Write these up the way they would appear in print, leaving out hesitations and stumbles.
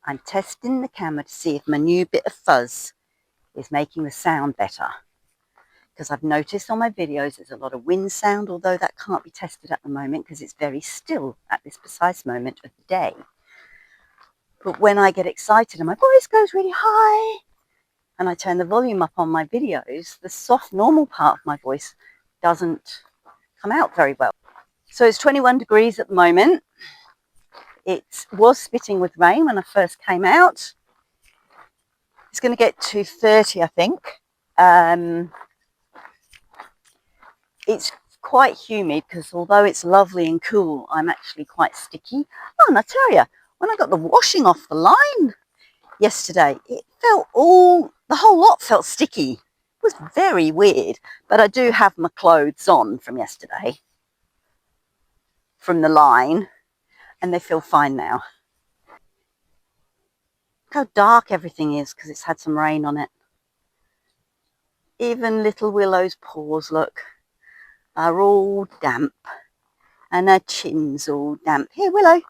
I'm testing the camera to see if my new bit of fuzz is making the sound better. Because I've noticed on my videos there's a lot of wind sound, although that can't be tested at the moment because it's very still at this precise moment of the day. But when I get excited and my voice goes really high and I turn the volume up on my videos, the soft normal part of my voice doesn't come out very well. So it's 21 degrees at the moment. It was spitting with rain when I first came out. It's going to get to 30, I think. It's quite humid because although it's lovely and cool, I'm actually quite sticky. Oh, and I tell you, when I got the washing off the line yesterday, it felt the whole lot felt sticky. It was very weird, but I do have my clothes on from yesterday, from the line, and they feel fine now. Look how dark everything is because it's had some rain on it. Even little Willow's paws, look, are all damp, and her chin's all damp. Here, Willow,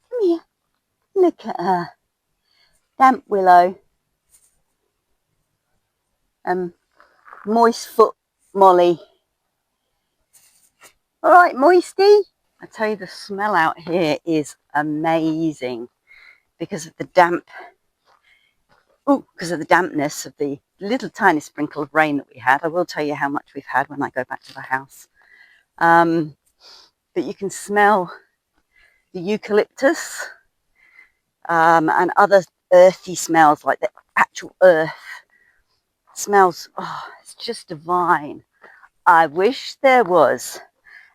come here. Look at her. Damp Willow. Moist foot Molly. All right, Moisty. I tell you, the smell out here is amazing because of the damp. Oh, because of the dampness of the little tiny sprinkle of rain that we had. I will tell you how much we've had when I go back to the house. But you can smell the eucalyptus and other earthy smells, like the actual earth smells. Oh, it's just divine. I wish there was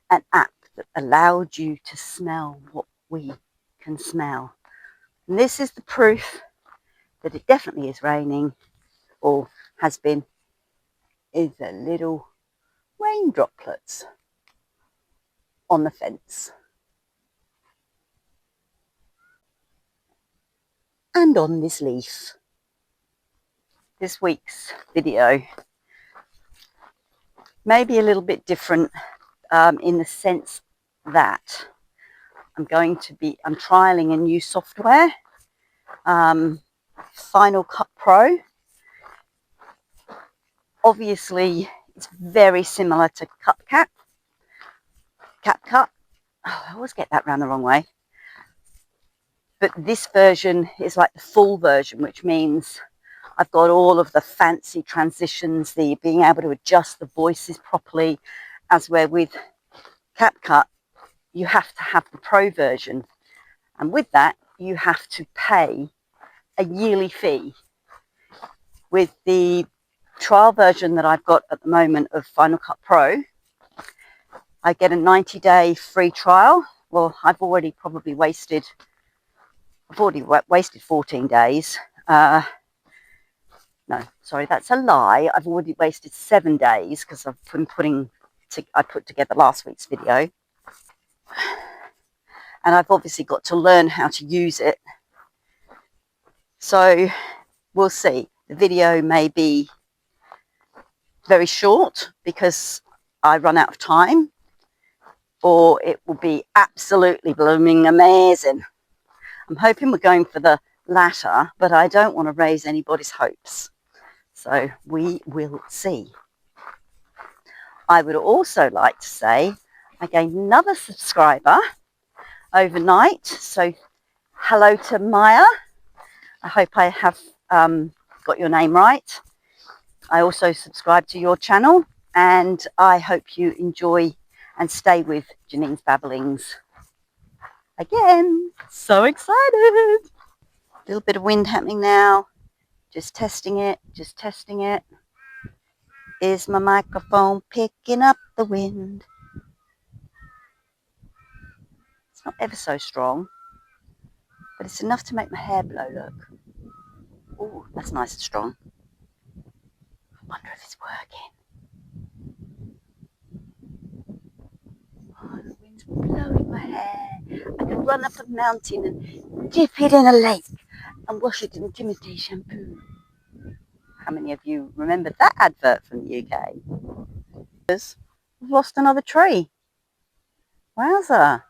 an app that allowed you to smell what we can smell. And this is the proof that it definitely is raining, or has been, is the little rain droplets on the fence and on this leaf. This week's video may be a little bit different in the sense that I'm trialing a new software, Final Cut Pro. Obviously, it's very similar to CapCut. Oh, I always get that round the wrong way. But this version is like the full version, which means I've got all of the fancy transitions, the being able to adjust the voices properly, as where with CapCut, you have to have the pro version. And with that, you have to pay a yearly fee. With the trial version that I've got at the moment of Final Cut Pro, I get a 90-day free trial. Well, I've already wasted 14 days. No, sorry, that's a lie. I've already wasted 7 days because I've been I put together last week's video. And I've obviously got to learn how to use it. So we'll see. The video may be very short because I run out of time, or it will be absolutely blooming amazing. I'm hoping we're going for the latter, but I don't want to raise anybody's hopes. So we will see. I would also like to say I gained another subscriber overnight. So hello to Maya. I hope I have got your name right. I also subscribe to your channel, and I hope you enjoy and stay with Janine's Babblings. Again, so excited. A little bit of wind happening now. Just testing it, just testing it. Is my microphone picking up the wind? It's not ever so strong, but it's enough to make my hair blow, look. Oh, that's nice and strong. I wonder if it's working. Oh, the wind's blowing my hair. I can run up a mountain and dip it in a lake and wash it in Timothy shampoo. How many of you remember that advert from the UK? We've lost another tree. Wowza.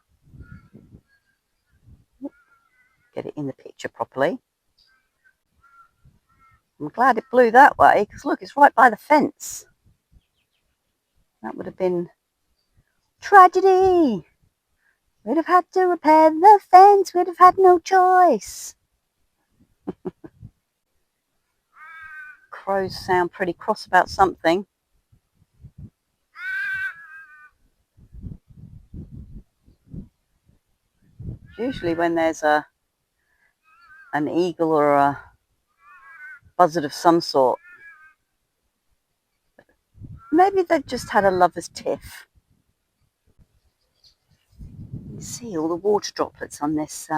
get it in the picture properly. I'm glad it blew that way, because look, it's right by the fence. That would have been tragedy. We'd have had to repair the fence. We'd have had no choice. Crows sound pretty cross about something. Usually when there's an eagle or a buzzard of some sort. Maybe they've just had a lover's tiff. You see all the water droplets on this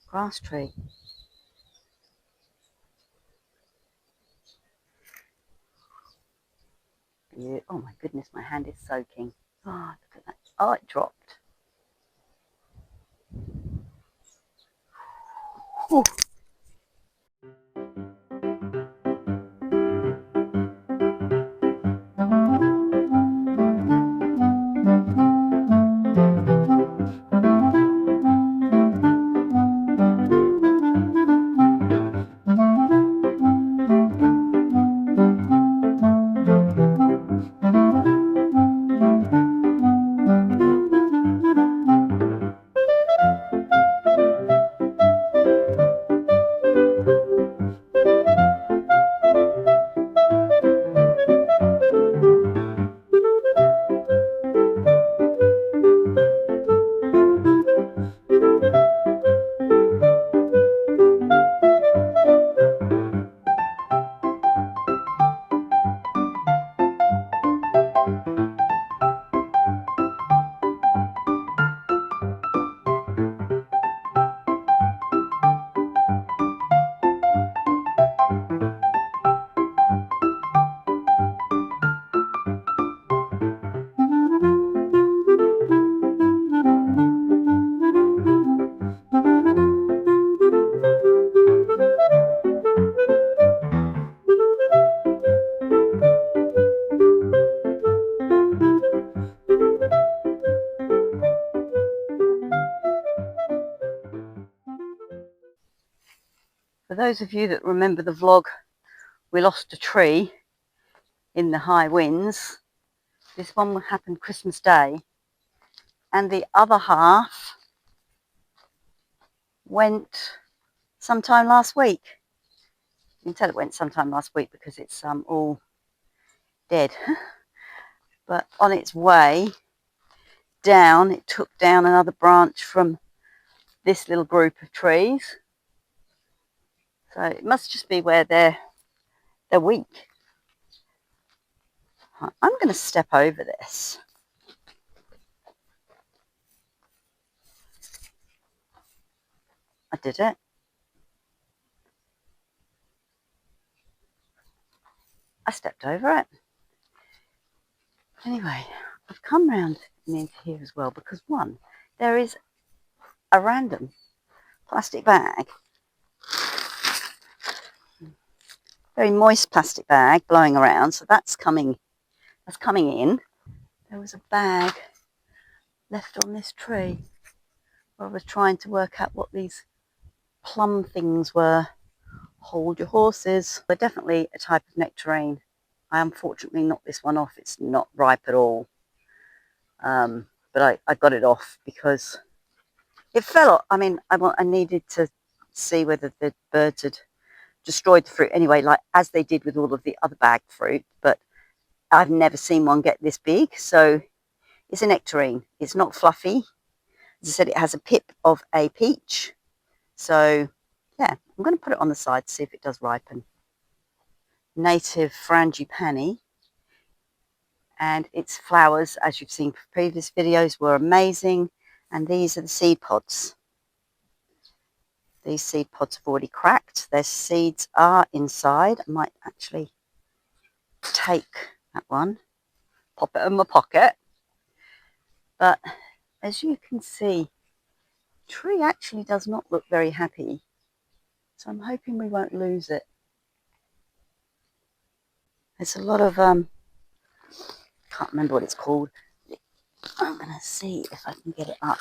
grass tree. Yeah. Oh my goodness, my hand is soaking. Oh, look at that. Oh, it dropped. Ooh. For those of you that remember the vlog, we lost a tree in the high winds. This one happened Christmas Day, and the other half went sometime last week. You can tell it went sometime last week because it's all dead. But on its way down, it took down another branch from this little group of trees. So it must just be where they're weak. I'm going to step over this. I did it. I stepped over it. Anyway, I've come round into here as well because one, there is a random plastic bag, very moist plastic bag blowing around, so that's coming in. There was a bag left on this tree where I was trying to work out what these plum things were. Hold your horses. They're definitely a type of nectarine. I unfortunately knocked this one off. It's not ripe at all. But I got it off because it fell off. I mean, I needed to see whether the birds had destroyed the fruit anyway, like as they did with all of the other bag fruit. But I've never seen one get this big. So it's a nectarine. It's not fluffy. As I said, it has a pip of a peach. So yeah, I'm going to put it on the side to see if it does ripen. Native frangipani, and its flowers, as you've seen from previous videos, were amazing. And these are the seed pods. These seed pods have already cracked. Their seeds are inside. I might actually take that one, pop it in my pocket. But as you can see, the tree actually does not look very happy. So I'm hoping we won't lose it. There's a lot of, can't remember what it's called. I'm going to see if I can get it up.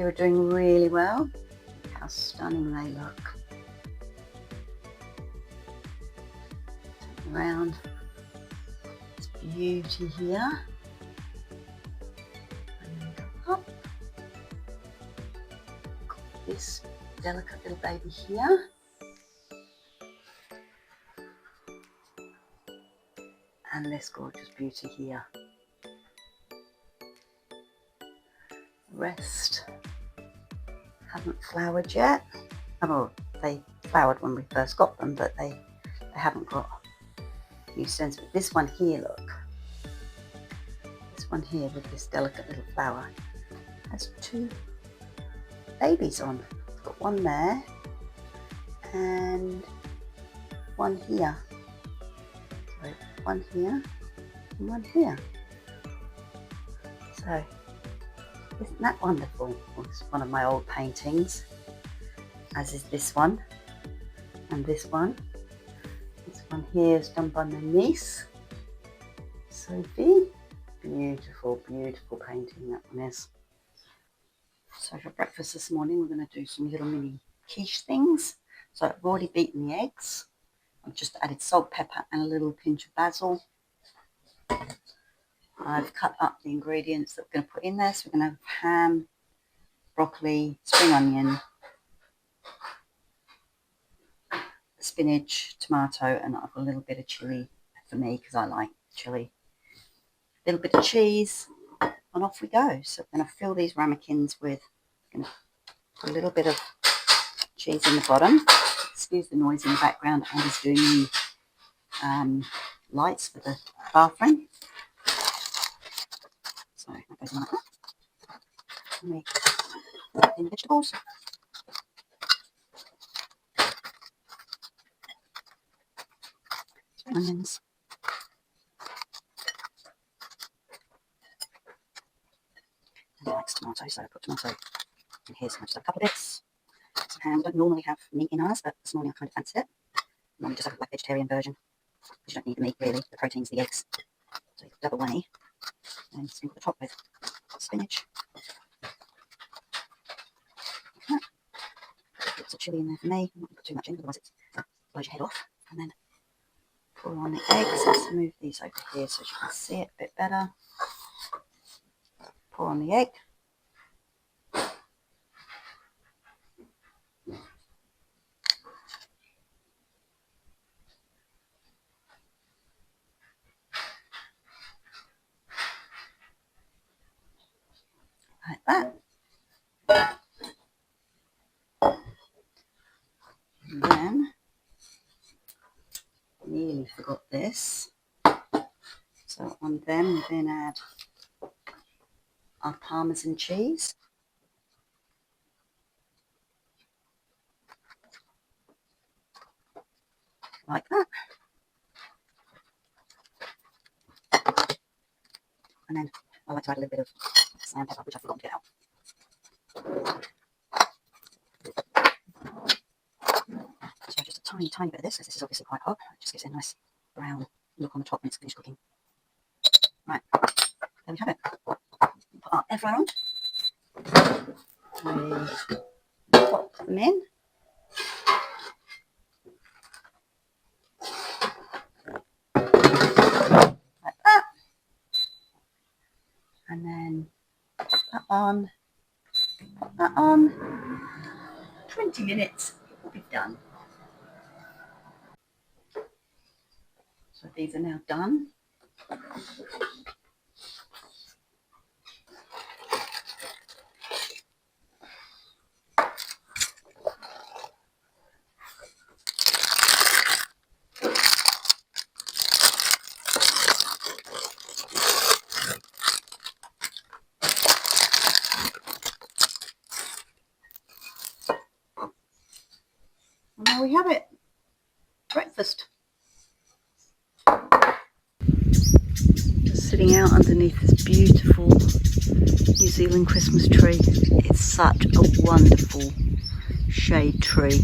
are doing really well. Look how stunning they look. Turn around. This beauty here. And then go up. Got this delicate little baby here. And this gorgeous beauty here. The rest haven't flowered yet. Oh, they flowered when we first got them, but they haven't got new stems. But this one here, look. This one here with this delicate little flower has 2 babies on. It's got one there and one here. So one here and one here. So isn't that wonderful? Well, it's one of my old paintings, as is this one and this one. This one here is done by my niece, Sophie. Beautiful, beautiful painting that one is. So for breakfast this morning, we're going to do some little mini quiche things. So I've already beaten the eggs. I've just added salt, pepper and a little pinch of basil. I've cut up the ingredients that we're going to put in there. So we're going to have ham, broccoli, spring onion, spinach, tomato, and I've got a little bit of chilli for me because I like chilli. A little bit of cheese, and off we go. So we're going to fill these ramekins with, going to put a little bit of cheese in the bottom. Excuse the noise in the background. Andy's doing the lights for the bathroom. So that goes like that. And we put in the vegetables. Spring onions. And I like tomato, so I put tomato in here. So I just have a couple of bits. Some ham. We don't normally have meat in ours, but this morning I kind of fancy it. And we just have a like vegetarian version. Because you don't need the meat really, the protein's the eggs. So you double whammy. And sprinkle the top with spinach. Like that. Put some chilli in there for me. I'm not going to put too much in, otherwise it blows your head off. And then pour on the eggs. Let's move these over here so you can see it a bit better. Pour on the egg. Like that. And then, nearly forgot this. So on them we then add our Parmesan cheese. Like that. And then I like to add a little bit of cayenne pepper, which I've forgotten to get out. So just a tiny, tiny bit of this, because this is obviously quite hot. It just gives it a nice brown look on the top when it's finished cooking. Right, there we have it. Put our air fryer on. We pop them in. Like that. And then put that on. Put that on. 20 minutes, it will be done. So these are now done. And there we have it. Breakfast. Just sitting out underneath this beautiful New Zealand Christmas tree. It's such a wonderful shade tree.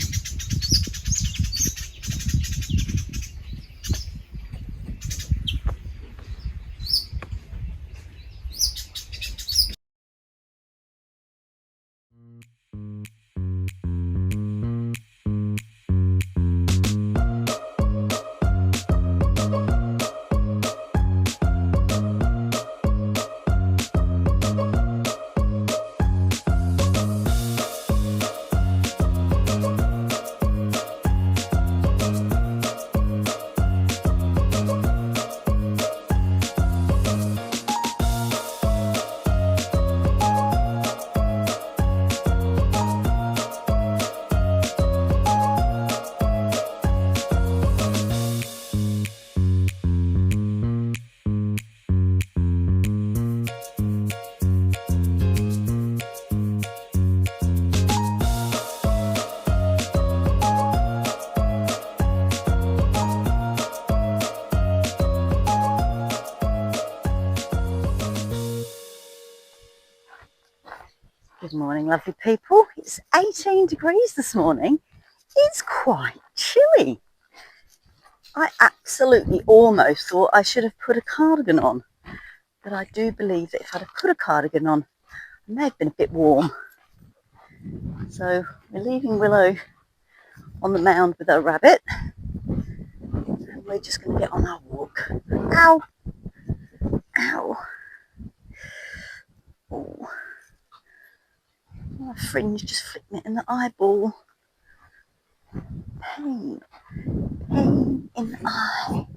Good morning, lovely people. It's 18 degrees this morning. It's quite chilly. I absolutely almost thought I should have put a cardigan on, but I do believe that if I'd have put a cardigan on, I may have been a bit warm. So we're leaving Willow on the mound with her rabbit, and we're just going to get on our walk. Ow! Ow! Oh, my fringe just flicked me in the eyeball. Pain, pain in the eye.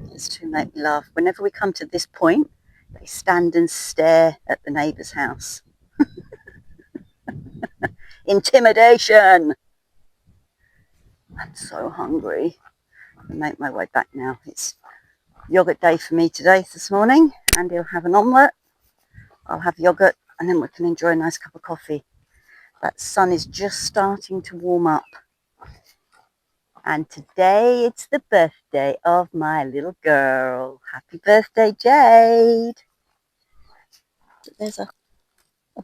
These two make me laugh. Whenever we come to this point, they stand and stare at the neighbour's house. Intimidation! I'm so hungry. I'll make my way back now. It's yogurt day for me today, this morning. Andy will have an omelette. I'll have yogurt, and then we can enjoy a nice cup of coffee. That sun is just starting to warm up. And today it's the birthday of my little girl. Happy birthday, Jade. There's a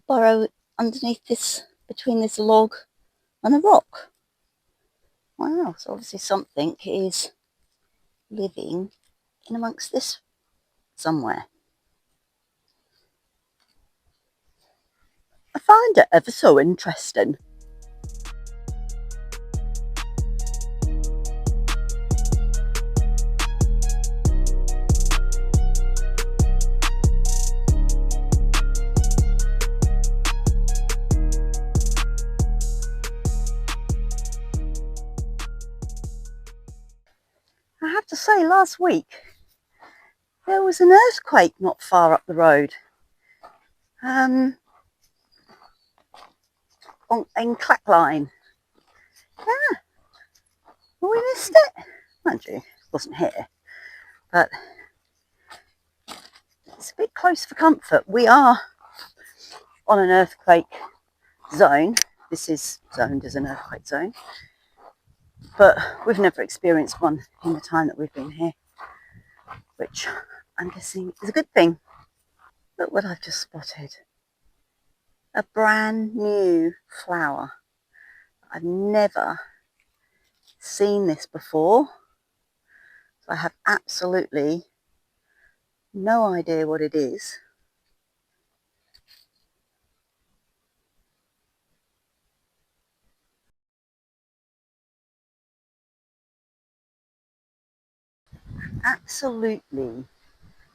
burrow underneath this, between this log and a rock. Wow, so obviously something is living in amongst this somewhere. I find it ever so interesting. I have to say, last week there was an earthquake not far up the road. In Clackline. Yeah, well, we missed it. Mind you, it wasn't here, but it's a bit close for comfort. We are on an earthquake zone. This is zoned as an earthquake zone, but we've never experienced one in the time that we've been here, which I'm guessing is a good thing. Look what I've just spotted. A brand new flower. I've never seen this before, so I have absolutely no idea what it is. Absolutely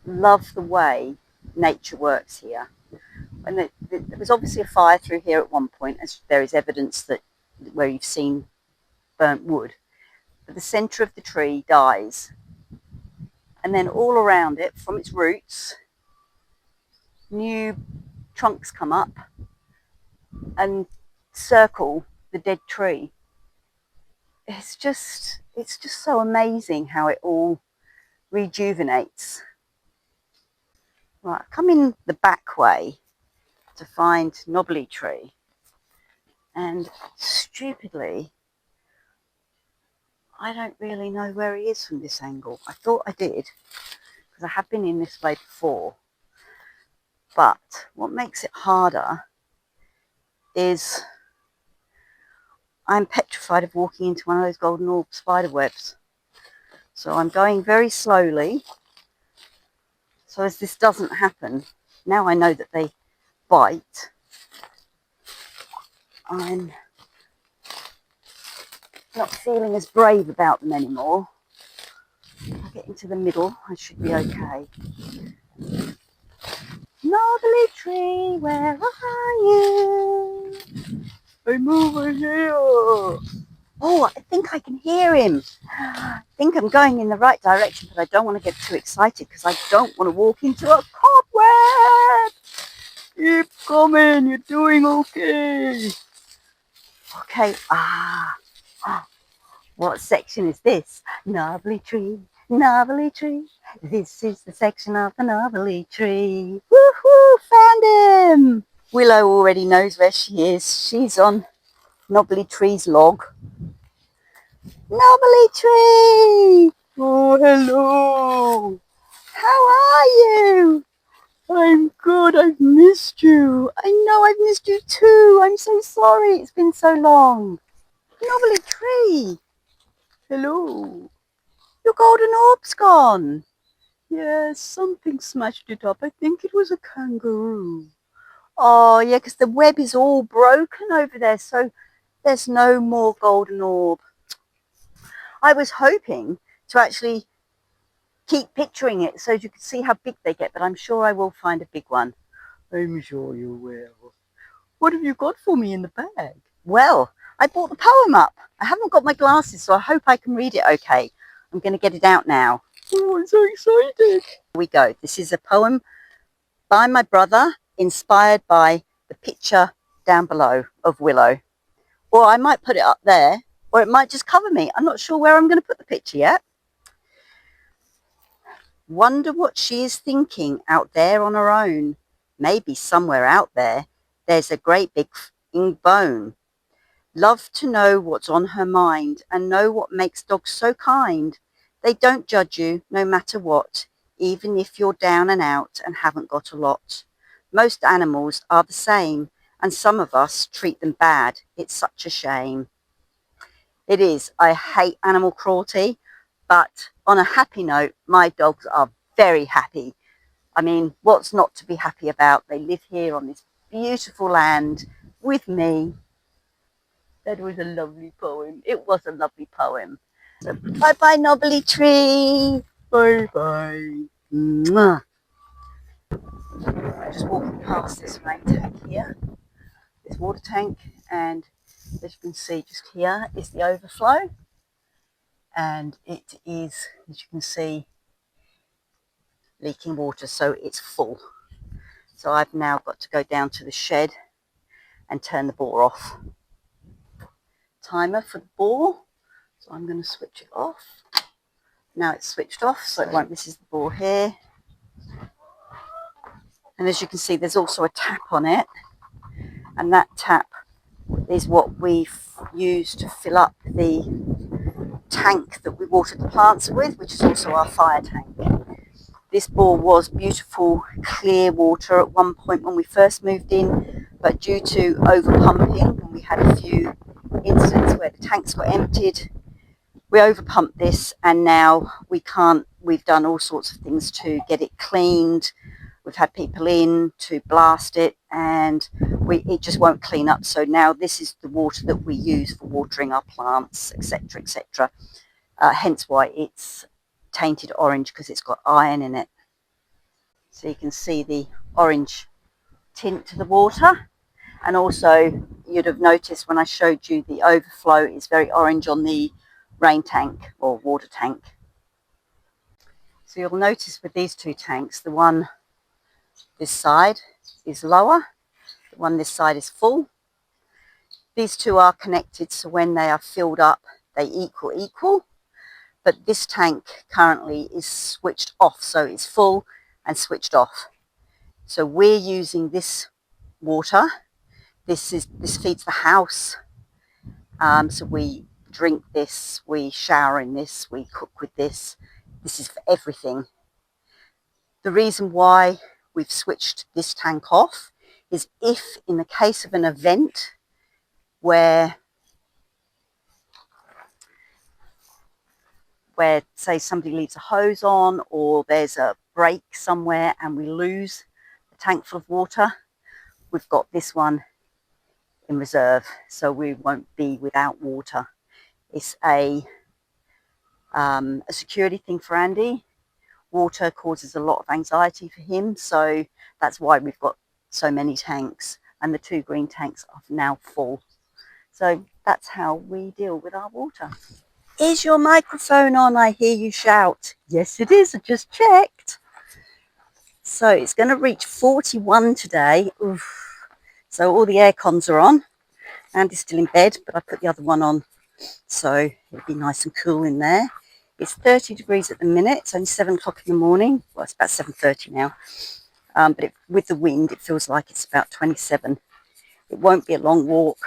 love the way nature works here. And there was obviously a fire through here at one point, as there is evidence that where you've seen burnt wood. But the centre of the tree dies, and then all around it, from its roots, new trunks come up and circle the dead tree. It's just so amazing how it all rejuvenates. Right, I've come in the back way to find Knobbly Tree, and stupidly I don't really know where he is from this angle. I thought I did, because I have been in this way before, but what makes it harder is I'm petrified of walking into one of those golden orb spider webs. So I'm going very slowly, so as this doesn't happen. Now I know that they bite, I'm not feeling as brave about them anymore. If I get into the middle, I should be okay. Knobbly Tree, where are you? I'm over here. Oh, I think I can hear him. I think I'm going in the right direction, but I don't want to get too excited because I don't want to walk into a cobweb. Keep coming, you're doing okay. Okay, what section is this? Knobbly Tree, Knobbly Tree. This is the section of the Knobbly Tree. Woohoo, found him. Willow already knows where she is. She's on Knobbly Tree's log. Knobbly Tree! Oh, hello! How are you? I'm good, I've missed you. I know I've missed you too. I'm so sorry, it's been so long. Knobbly Tree! Hello! Your golden orb's gone. Yes, something smashed it up. I think it was a kangaroo. Oh, yeah, because the web is all broken over there, so there's no more golden orb. I was hoping to actually keep picturing it so you can see how big they get, but I'm sure I will find a big one. I'm sure you will. What have you got for me in the bag? Well, I brought the poem up. I haven't got my glasses, so I hope I can read it okay. I'm going to get it out now. Oh, I'm so excited. Here we go. This is a poem by my brother, inspired by the picture down below of Willow. Or I might put it up there, or it might just cover me. I'm not sure where I'm going to put the picture yet. Wonder what she is thinking out there on her own. Maybe somewhere out there, there's a great big bone. Love to know what's on her mind and know what makes dogs so kind. They don't judge you no matter what, even if you're down and out and haven't got a lot. Most animals are the same, and some of us treat them bad. It's such a shame. It is. I hate animal cruelty, but on a happy note, my dogs are very happy. I mean, what's not to be happy about? They live here on this beautiful land with me. That was a lovely poem. It was a lovely poem. So, bye-bye, Knobbly Tree. Bye-bye. Mwah. I'm just walking past this rain tank here, this water tank, and as you can see, just here is the overflow. And it is, as you can see, leaking water, so it's full. So I've now got to go down to the shed and turn the bore off. Timer for the bore, so I'm going to switch it off. Now it's switched off, so it won't. This is the bore here, and as you can see, there's also a tap on it, and that tap is what we've used to fill up the tank that we watered the plants with, which is also our fire tank. This bore was beautiful, clear water at one point when we first moved in, but due to over pumping, and we had a few incidents where the tanks got emptied, we over pumped this, and now we can't. We've done all sorts of things to get it cleaned. We've had people in to blast it, and it just won't clean up. So now this is the water that we use for watering our plants, etc., etc. Hence why it's tainted orange, because it's got iron in it. So you can see the orange tint to the water, and also you'd have noticed when I showed you the overflow is very orange on the rain tank or water tank. So you'll notice with these two tanks, the one This side is lower, the one this side is full. These two are connected, so when they are filled up, they equal. But this tank currently is switched off, so it's full and switched off. So we're using this water. This feeds the house. So we drink this, we shower in this, we cook with this. This is for everything. The reason why we've switched this tank off is if in the case of an event where say somebody leaves a hose on or there's a break somewhere and we lose a tank full of water, we've got this one in reserve, so we won't be without water. It's a security thing for Andy. Water causes a lot of anxiety for him, so that's why we've got so many tanks, and the 2 green tanks are now full. So that's how we deal with our water. Is your microphone on? I hear you shout. Yes, it is. I just checked. So it's going to reach 41 today. Oof. So all the air cons are on. Andy's still in bed, but I put the other one on, so it'll be nice and cool in there. It's 30 degrees at the minute. It's only 7 o'clock in the morning. Well, it's about 7:30 now. But with the wind, it feels like it's about 27. It won't be a long walk.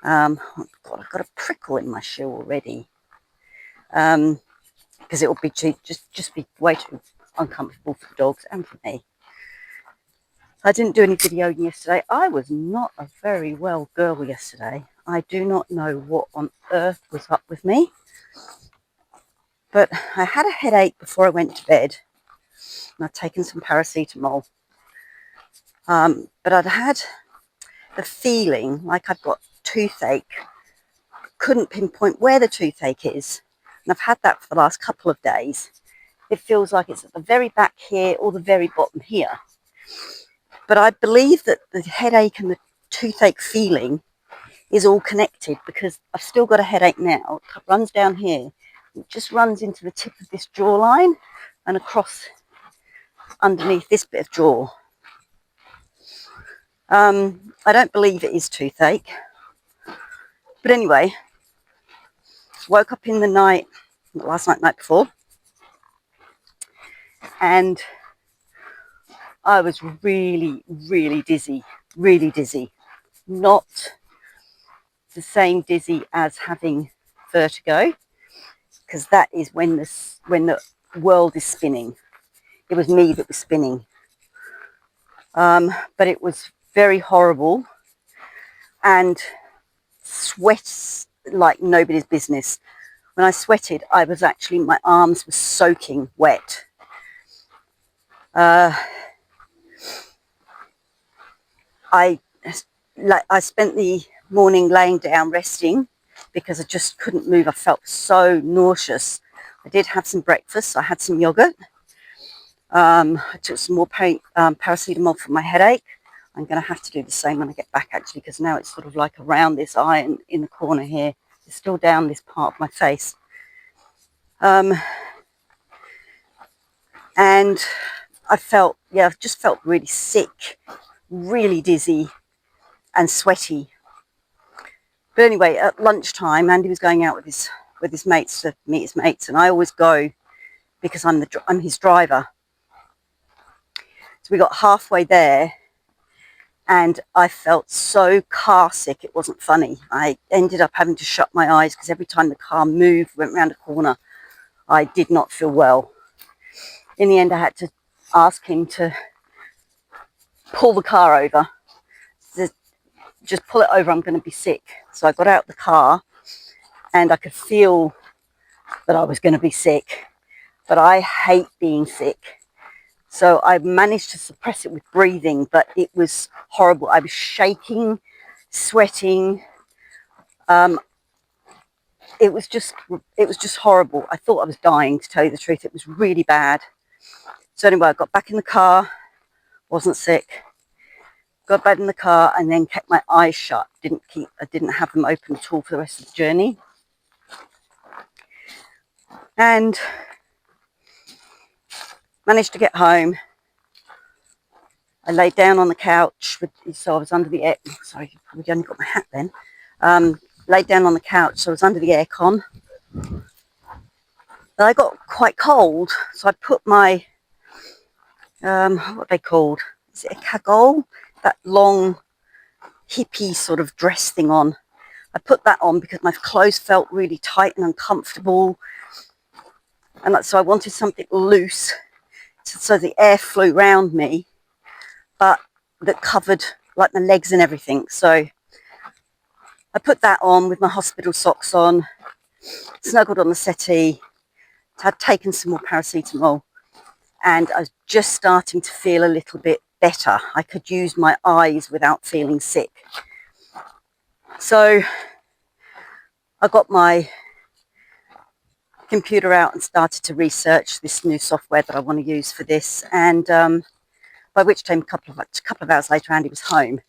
Oh God, I've got a prickle in my shoe already. Because it will be just be way too uncomfortable for the dogs and for me. I didn't do any videoing yesterday. I was not a very well girl yesterday. I do not know what on earth was up with me. But I had a headache before I went to bed. And I'd taken some paracetamol. But I'd had the feeling like I've got toothache. Couldn't pinpoint where the toothache is. And I've had that for the last couple of days. It feels like it's at the very back here or the very bottom here. But I believe that the headache and the toothache feeling is all connected, because I've still got a headache now. It runs down here. It just runs into the tip of this jawline and across underneath this bit of jaw. I don't believe it is toothache. But anyway, woke up in the night, last night before, and I was really, really dizzy. Really dizzy. Not the same dizzy as having vertigo, because that is when the world is spinning. It was me that was spinning. But it was very horrible, and sweats like nobody's business. When I sweated, I was actually, my arms were soaking wet. I spent the morning laying down resting because I just couldn't move. I felt so nauseous. I did have some breakfast. I had some yogurt. I took some more paracetamol for my headache. I'm going to have to do the same when I get back, actually, because now it's sort of like around this eye and in the corner here. It's still down this part of my face. And I just felt really sick, really dizzy and sweaty. But anyway, at lunchtime, Andy was going out with his mates to meet his mates, and I always go because I'm his driver. So we got halfway there, and I felt so car sick, it wasn't funny. I ended up having to shut my eyes because every time the car moved, went round a corner, I did not feel well. In the end, I had to ask him to pull the car over. Just pull it over, I'm going to be sick. So I got out the car and I could feel that I was going to be sick, but I hate being sick. So I managed to suppress it with breathing, but it was horrible. I was shaking, sweating. It was just horrible. I thought I was dying, to tell you the truth. It was really bad. So anyway, I got back in the car, wasn't sick. Got back in the car and then kept my eyes shut. I didn't have them open at all for the rest of the journey. And managed to get home. I laid down on the couch, so I was under the air. Sorry, you probably only got my hat then. Laid down on the couch, so I was under the aircon. But I got quite cold, so I put my, what are they called? Is it a cagole? That long hippie sort of dress thing on. I put that on because my clothes felt really tight and uncomfortable. And so I wanted something loose so the air flew round me, but that covered like my legs and everything. So I put that on with my hospital socks on, snuggled on the settee, had taken some more paracetamol, and I was just starting to feel a little bit better. I could use my eyes without feeling sick. So I got my computer out and started to research this new software that I want to use for this, and by which time a couple of hours later Andy was home.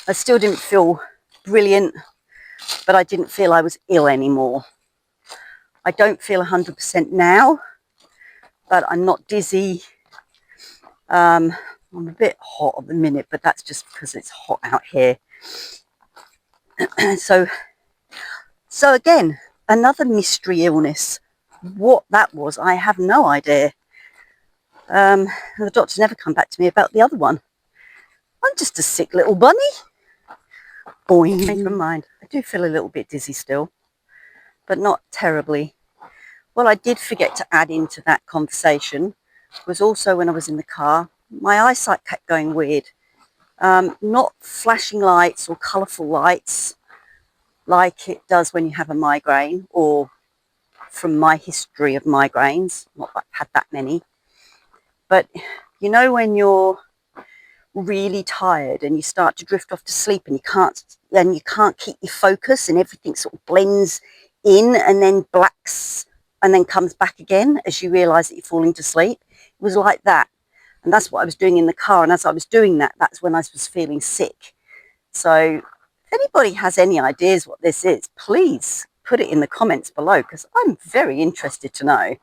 I still didn't feel brilliant, but I didn't feel I was ill anymore. I don't feel 100% now, but I'm not dizzy. I'm a bit hot at the minute, but that's just because it's hot out here. So again, another mystery illness. What that was, I have no idea. The doctor's never come back to me about the other one. I'm just a sick little bunny. Boing. Never mind. I do feel a little bit dizzy still, but not terribly. What I did forget to add into that conversation was also when I was in the car, my eyesight kept going weird. Not flashing lights or colourful lights like it does when you have a migraine, or from my history of migraines, not that I've had that many. But you know when you're really tired and you start to drift off to sleep and you can't keep your focus and everything sort of blends in and then blacks and then comes back again as you realise that you're falling to sleep. It was like that. And that's what I was doing in the car. And as I was doing that, that's when I was feeling sick. So if anybody has any ideas what this is, please put it in the comments below, because I'm very interested to know.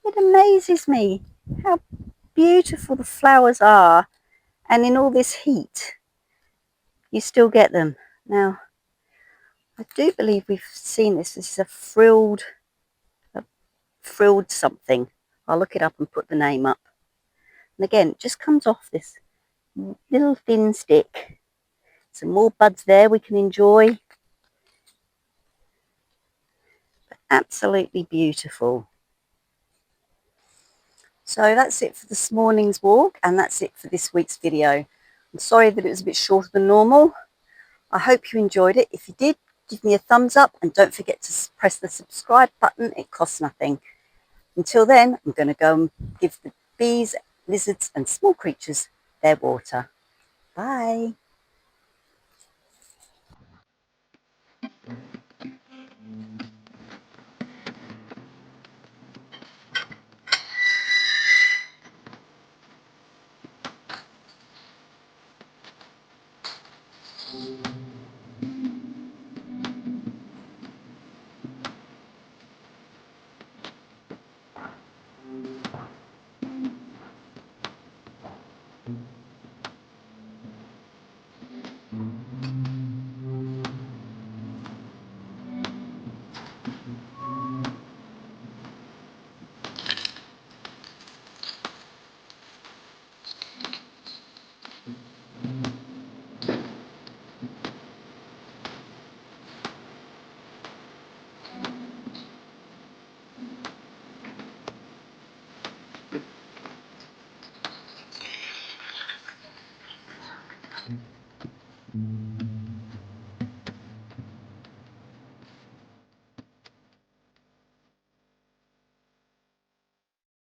It amazes me how beautiful the flowers are, and in all this heat you still get them. Now I do believe we've seen this. This is a frilled something. I'll look it up and put the name up. And again, it just comes off this little thin stick. Some more buds there we can enjoy. But absolutely beautiful. So that's it for this morning's walk, and that's it for this week's video. I'm sorry that it was a bit shorter than normal. I hope you enjoyed it. If you did, give me a thumbs up and don't forget to press the subscribe button. It costs nothing. Until then, I'm going to go and give the bees, lizards and small creatures their water. Bye.